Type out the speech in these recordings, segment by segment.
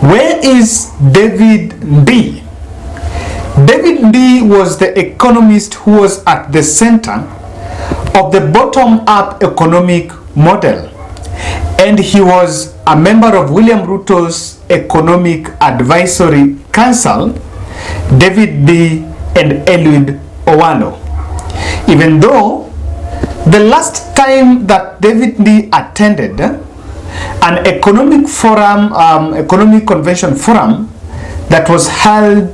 Where is David Ndii? David Ndii was the economist who was at the center of the bottom-up economic model, and he was a member of William Ruto's Economic Advisory Council, David Ndii and Eliud Owalo. Even though the last time that David Ndii attended an economic forum, economic convention forum that was held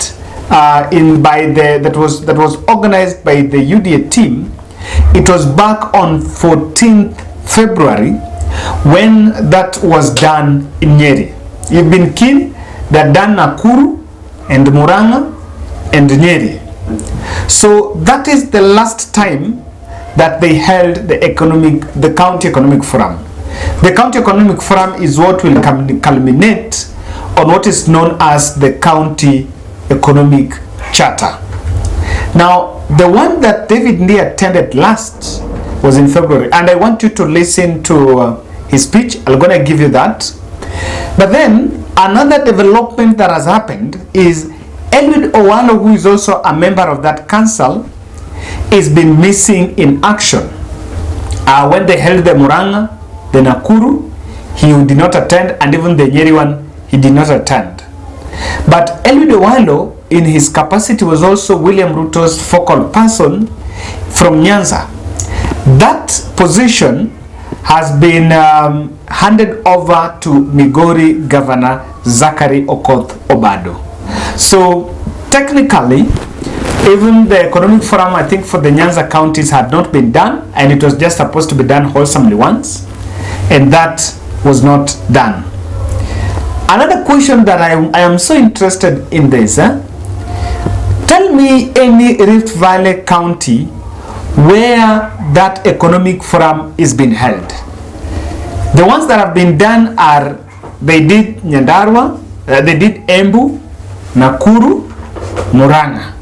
that was organized by the UDA team, it was back on 14th February when that was done in Nyeri. You've been keen that done Nakuru and Murang'a and Nyeri. So that is the last time that they held the county economic forum. The county economic forum is what will culminate on what is known as the county economic charter. Now, the one that David Ndii attended last was in February, and I want you to listen to his speech. I'm going to give you that. But then another development that has happened is Eliud Owalo, who is also a member of that council, is been missing in action. When they held the Murang'a, the Nakuru, he did not attend, and even the Nyeri one, he did not attend. But Eliud Owalo, in his capacity, was also William Ruto's focal person from Nyanza. That position has been handed over to Migori Governor Zachary Okoth Obado. So technically, even the economic forum, I think, for the Nyanza counties had not been done, and it was just supposed to be done wholesomely once, and that was not done. Another question that I am so interested in this, tell me any Rift Valley county where that economic forum is being held. The ones that have been done are, they did Nyandarua, they did Embu, Nakuru, Murang'a.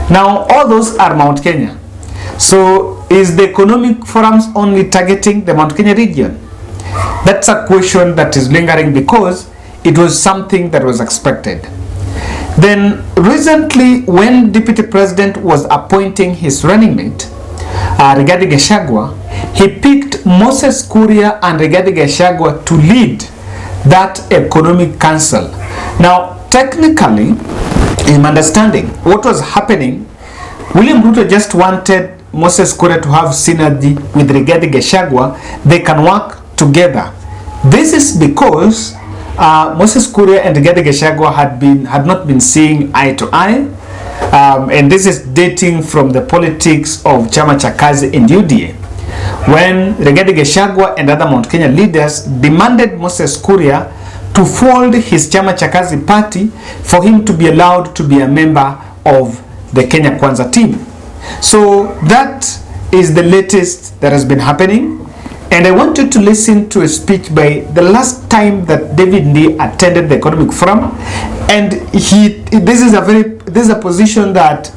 Now all those are Mount Kenya. So is the economic forums only targeting the Mount Kenya region? That's a question that is lingering because it was something that was expected. Then recently, when Deputy President was appointing his running mate, Rigathi Gachagua, he picked Moses Kuria and Rigathi Gachagua to lead that economic council. Now, technically, in understanding what was happening, William Ruto just wanted Moses Kuria to have synergy with Rigathi Gachagua. They can work together. This is because Moses Kuria and Rigathi Gachagua had not been seeing eye to eye, and this is dating from the politics of Chama cha Kazi and UDA, when Rigathi Gachagua and other Mount Kenya leaders demanded Moses Kuria to fold his Chama cha Kazi party for him to be allowed to be a member of the Kenya Kwanza team. So that is the latest that has been happening. And I want you to listen to a speech by the last time that David Ndii attended the economic forum, and this is a position that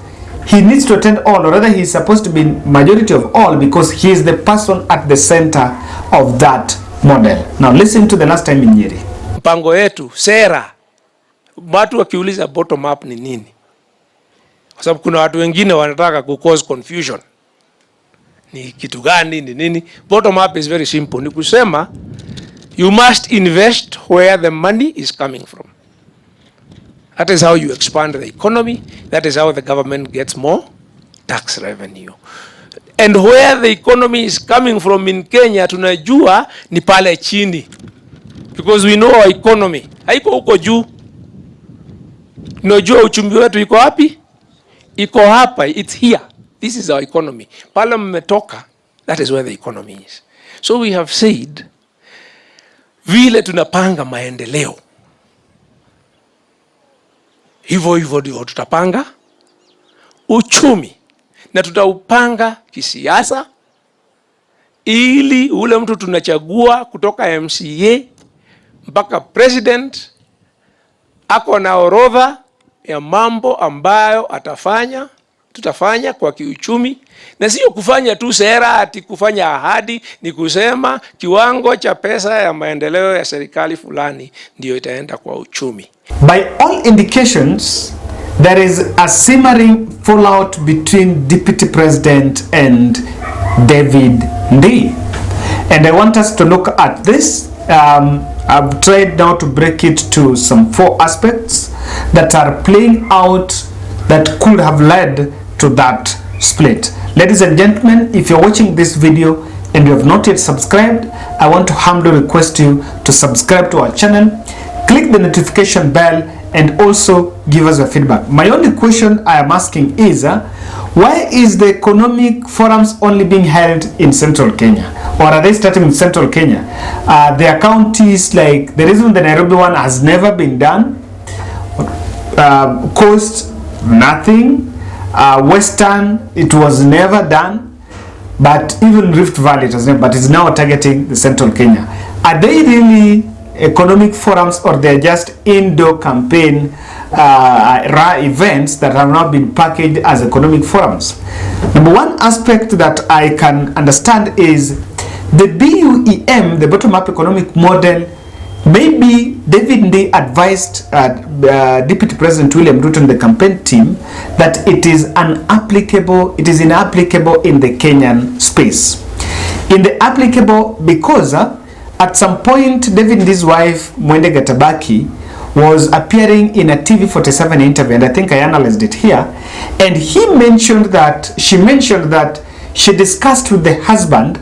he needs to attend all, or rather he is supposed to be majority of all, because he is the person at the center of that model. Now listen to the last time in Nyeri. Mpango yetu sera, watu wakiuliza bottom up ni nini, kwa sababu kuna watu wengine wanataka ku cause confusion. Ni kitu gani, ni nini? Bottom up is very simple. Ni kusema you must invest where the money is coming from. That is how you expand the economy. That is how the government gets more tax revenue. And where the economy is coming from in Kenya, tunajua ni pale chini. Because we know our economy. Haiko huko juu. Tunajua uchumi wetu iko wapi? Iko hapa. It's here. This is our economy. Pale mmetoka, that is where the economy is. So we have said, vile tunapanga maendeleo, hivyo ndio tutapanga uchumi, na tutaupanga kisiasa, ili ule mtu tunachagua kutoka MCA mpaka president ako na orodha ya mambo ambayo atafanya tutafanya kwa kiuchumi, na sio kufanya tu sera ati kufanya ahadi, ni kusema kiwango cha pesa ya maendeleo ya serikali fulani ndio itaenda kwa uchumi. By all indications, there is a simmering fallout between Deputy President and David Ndii. And I want us to look at this. I've tried now to break it to some 4 aspects that are playing out that could have led to that split. Ladies and gentlemen, if you're watching this video and you have not yet subscribed, I want to humbly request you to subscribe to our channel, click the notification bell, and also give us a feedback. My only question I am asking is, why is the economic forums only being held in Central Kenya? Or are they starting in Central Kenya? There are counties like, the reason the Nairobi one has never been done, Coast, nothing, Western, it was never done, but even Rift Valley, it was never, but it's now targeting the Central Kenya. Are they really economic forums, or they're just indoor campaign events that have now been packaged as economic forums? Number one aspect that I can understand is the BUEM, the bottom-up economic model. Maybe David Ndii advised Deputy President William Ruto and the campaign team that it is inapplicable in the Kenyan space. In the applicable because at some point, David Ndii's wife, Mwende Gatabaki, was appearing in a TV47 interview, and I think I analyzed it here, and she mentioned that she discussed with the husband,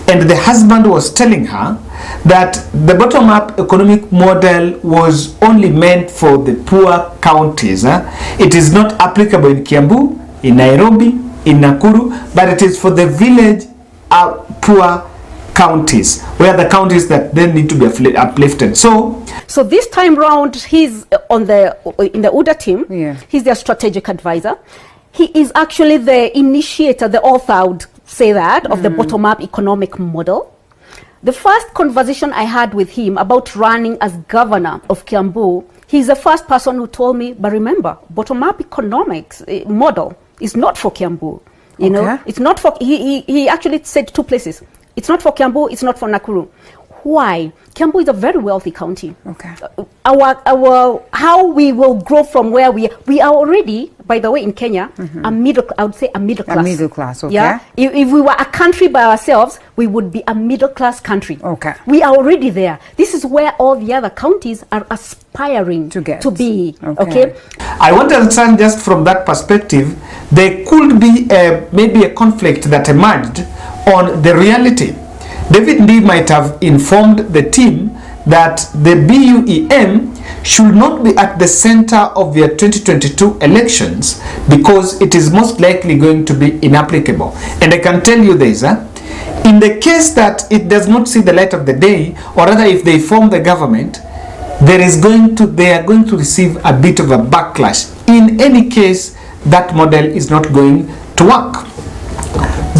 and the husband was telling her that the bottom-up economic model was only meant for the poor counties. It is not applicable in Kiambu, in Nairobi, in Nakuru, but it is for the village poor counties, where the counties that then need to be uplifted. So this time round, he's in the UDA team. Yeah. He's their strategic advisor. He is actually the initiator, the author, I would say that, of the bottom-up economic model. The first conversation I had with him about running as governor of Kiambu, he's the first person who told me, but remember, bottom-up economics model is not for Kiambu. You know, it's not for, he actually said 2 places. It's not for Kiambu, it's not for Nakuru. Why? Kiambu is a very wealthy county. Okay. How we will grow from where we are already, by the way, in Kenya, I would say a middle class. A middle class, okay. Yeah? If we were a country by ourselves, we would be a middle class country. Okay. We are already there. This is where all the other counties are aspiring to be. Okay. I want to understand, just from that perspective, there could be maybe a conflict that emerged on the reality. David Ndii might have informed the team that the BUEM should not be at the center of their 2022 elections because it is most likely going to be inapplicable. And I can tell you this, in the case that it does not see the light of the day, or rather if they form the government, they are going to receive a bit of a backlash. In any case, that model is not going to work.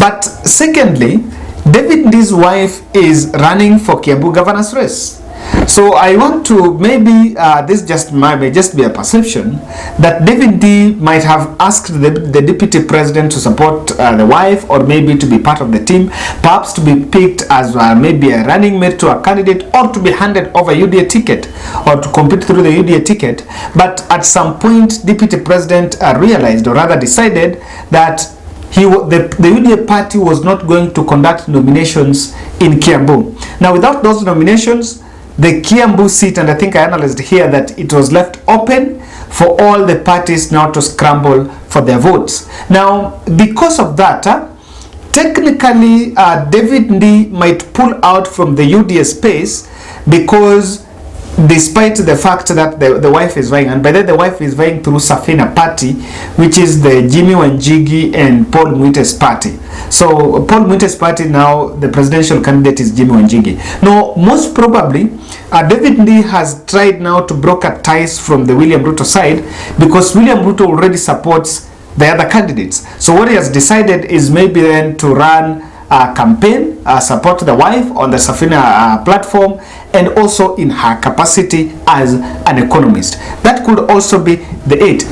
But secondly, David Ndii's wife is running for Kiambu governor's race. So I want to, maybe this may just be a perception, that David Ndii might have asked the deputy president to support the wife, or maybe to be part of the team, perhaps to be picked as maybe a running mate to a candidate, or to be handed over UDA ticket, or to compete through the UDA ticket. But at some point, deputy president realized, or rather decided, that the UDA party was not going to conduct nominations in Kiambu. Now, without those nominations, the Kiambu seat, and I think I analyzed here that it was left open for all the parties now to scramble for their votes. Now, because of that, technically, David Ndii might pull out from the UDA space, because despite the fact that the wife is vying, and by that the wife is vying through Safina party, which is the Jimmy Wanjigi and Paul Mwite's party. So Paul Mwite's party now, the presidential candidate is Jimmy Wanjigi. Now, most probably, David Ndii has tried now to broker ties from the William Ruto side, because William Ruto already supports the other candidates. So what he has decided is maybe then to run a campaign, support the wife on the Safina platform, and also in her capacity as an economist. That could also be the aid.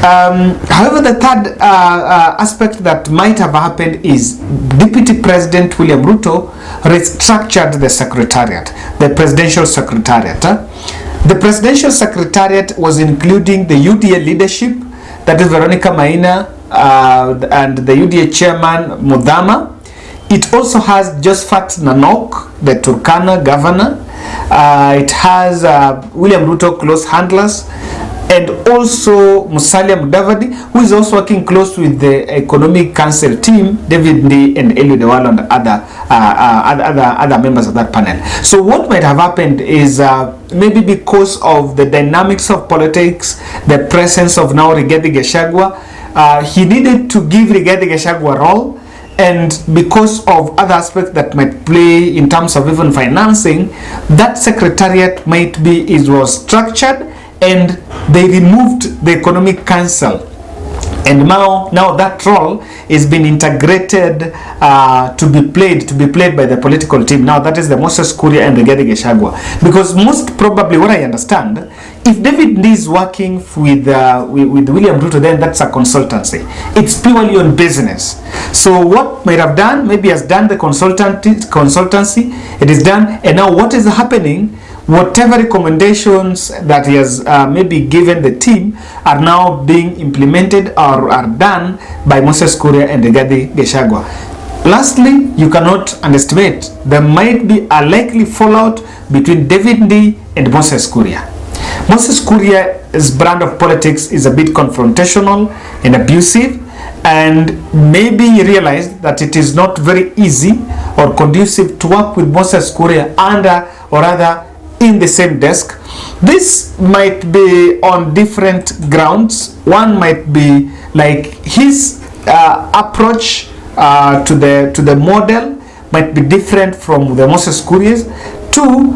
However, the third aspect that might have happened is Deputy President William Ruto restructured the Secretariat, the Presidential Secretariat. The Presidential Secretariat was including the UDA leadership, that is Veronica Maina, and the UDA chairman Mudhama. It also has Josephat Nanok, the Turkana governor. It has William Ruto close handlers, and also Musalia Mudavadi, who is also working close with the Economic Council team, David Ndii and Eliud Ewalo and other members of that panel. So what might have happened is maybe because of the dynamics of politics, the presence of now Rigathi Gachagua, he needed to give Rigathi Gachagua a role, and because of other aspects that might play in terms of even financing, that secretariat might be, it was structured, and they removed the Economic Council, and now that role is being integrated to be played by the political team. Now that is the Moses Kuria and the Rigathi Gachagua, because most probably, what I understand, if David Ndii is working with William Ruto, then that's a consultancy. It's purely on business. So what might have done, maybe has done the consultancy, it is done, and now what is happening, whatever recommendations that he has maybe given the team are now being implemented or are done by Moses Kuria and Rigathi Gachagua. Lastly, you cannot underestimate, there might be a likely fallout between David Ndii and Moses Kuria. Moses Kuria's brand of politics is a bit confrontational and abusive, and maybe he realized that it is not very easy or conducive to work with Moses Kuria under, or rather, in the same desk. This might be on different grounds. One might be like his approach to the model might be different from the Moses Kuria's. Two,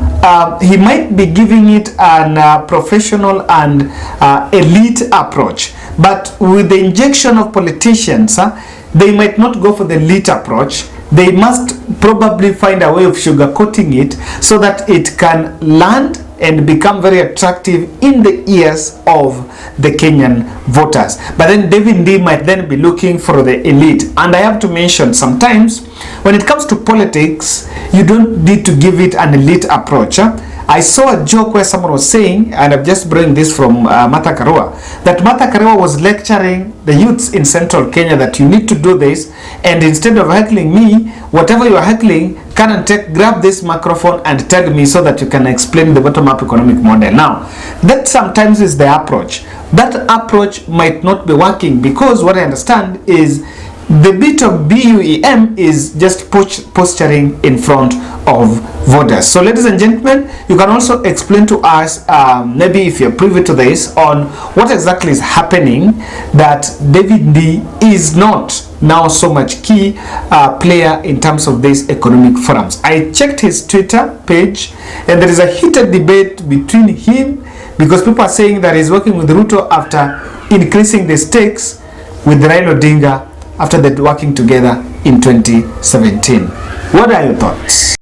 he might be giving it an professional and elite approach, but with the injection of politicians, they might not go for the elite approach. They must probably find a way of sugarcoating it so that it can land and become very attractive in the ears of the Kenyan voters. But then David Ndii might then be looking for the elite. And I have to mention, sometimes when it comes to politics, you don't need to give it an elite approach. I saw a joke where someone was saying, and I'm just bringing this from Martha Karua, that Martha Karua was lecturing the youths in central Kenya that you need to do this, and instead of heckling me, whatever you are heckling, come and grab this microphone and tell me so that you can explain the bottom-up economic model. Now, that sometimes is the approach. That approach might not be working, because what I understand is the bit of BUEM is just posturing in front of voters. So ladies and gentlemen, you can also explain to us, maybe if you're privy to this, on what exactly is happening that David Ndii is not now so much key player in terms of these economic forums. I checked his Twitter page, and there is a heated debate between him, because people are saying that he's working with Ruto after increasing the stakes with Raila Odinga after that working together in 2017. What are your thoughts?